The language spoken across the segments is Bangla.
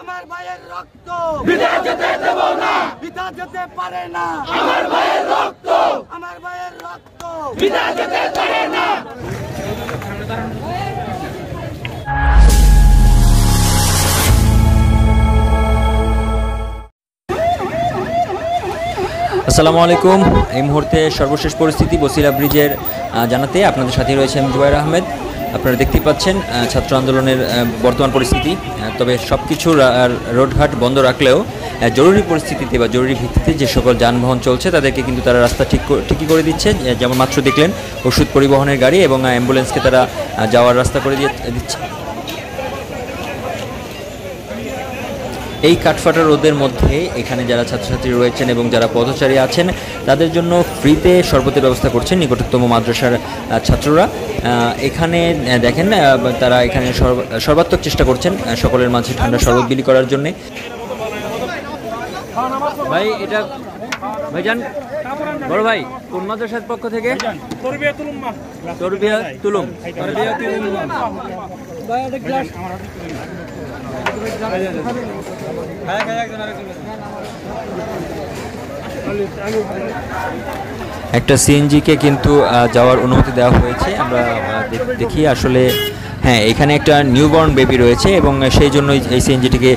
আমার ভাইয়ের রক্ত বিনা যেতে দেব না, বিনা যেতে পারে না। আমার ভাইয়ের রক্ত, আমার ভাইয়ের রক্ত বিনা যেতে পারে না। আসসালামু আলাইকুম। এই মুহূর্তে সর্বশেষ পরিস্থিতি বসিলা ব্রিজের জানাতে আপনাদের সাথে রয়েছে আমি জুবাইর আহমেদ। আপনারা দেখতেই পাচ্ছেন ছাত্র আন্দোলনের বর্তমান পরিস্থিতি। তবে সব কিছু রোডঘাট বন্ধ রাখলেও জরুরি পরিস্থিতিতে বা জরুরি ভিত্তিতে যে সকল যানবাহন চলছে তাদেরকে কিন্তু তারা রাস্তা ঠিকই করে দিচ্ছে। যেমন মাত্র দেখলেন ওষুধ পরিবহনের গাড়ি এবং অ্যাম্বুলেন্সকে তারা যাওয়ার রাস্তা করে দিচ্ছে। এই কাঠফাটা রোদের মধ্যে এখানে যারা ছাত্রছাত্রী রয়েছেন এবং যারা পথচারী আছেন তাদের জন্য ফ্রিতে শরবতের ব্যবস্থা করছেন নিকটতম মাদ্রাসার ছাত্ররা। এখানে দেখেন তারা এখানে সর্বাত্মক চেষ্টা করছেন সকলের মাঝে ঠান্ডা শরবত বিলি করার জন্য। ভাই এটা ভাইজান বড় ভাই কোন মাদ্রাসার পক্ষ থেকে? তরবিয়া তুলুম। একটা সিএনজিকে কিন্তু যাওয়ার অনুমতি দেওয়া হয়েছে। আমরা দেখি আসলে হ্যাঁ এখানে একটা নিউবর্ন বেবি রয়েছে এবং সেই জন্য এই সিএনজিটিকে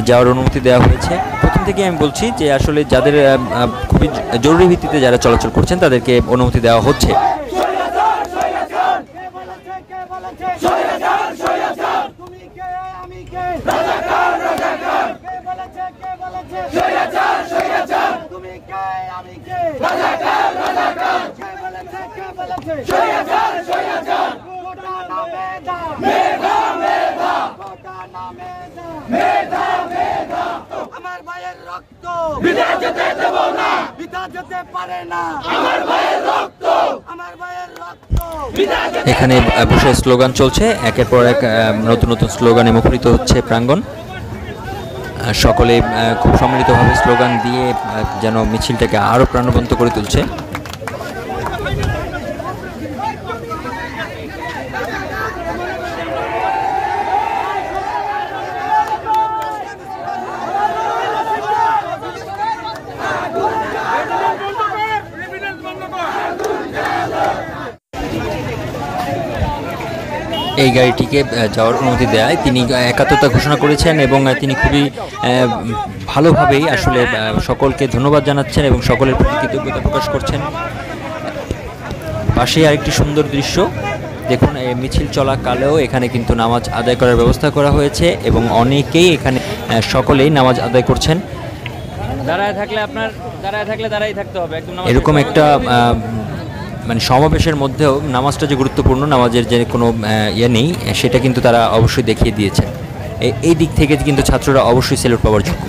যাওয়ার অনুমতি দেওয়া হয়েছে। প্রথম থেকে আমি বলছি যে আসলে যাদের খুবই জরুরি ভিত্তিতে যারা চলাচল করছেন তাদেরকে অনুমতি দেওয়া হচ্ছে। আমার ভাইয়ের রক্ত বিনা যেতে দেব না, বিনা যেতে পারে না। আমার ভাইয়ের রক্ত, আমার ভাইয়ের রক্ত। এখানে বসে স্লোগান চলছে, একের পর এক নতুন নতুন স্লোগানে মুখরিত হচ্ছে প্রাঙ্গণ। সকলে খুব সম্মিলিতভাবে স্লোগান দিয়ে যেন মিছিলটাকে আরও প্রাণবন্ত করে তুলছে। এই গাড়িটিকে যাওয়ার অনুমতি দেয় তিনি একাত্মতা ঘোষণা করেছেন এবং তিনি খুবই ভালোভাবেই আসলে সকলকে ধন্যবাদ জানাচ্ছেন এবং সকলের প্রতি কৃতজ্ঞতা প্রকাশ করছেন। পাশেই আরেকটি সুন্দর দৃশ্য দেখুন, এই মিছিল চলাকালেও এখানে কিন্তু নামাজ আদায় করার ব্যবস্থা করা হয়েছে এবং অনেকেই এখানে সকলেই নামাজ আদায় করছেন। দাঁড়ায় থাকলে দাঁড়াই থাকতে হবে একদম। এরকম একটা মানে সমাবেশের মধ্যেও নামাজটা যে গুরুত্বপূর্ণ, নামাজের যে কোনো ইয়ে নেই সেটা কিন্তু তারা অবশ্যই দেখিয়ে দিয়েছে। এই দিক থেকে কিন্তু ছাত্ররা অবশ্যই সেলুট পাওয়ার যোগ্য।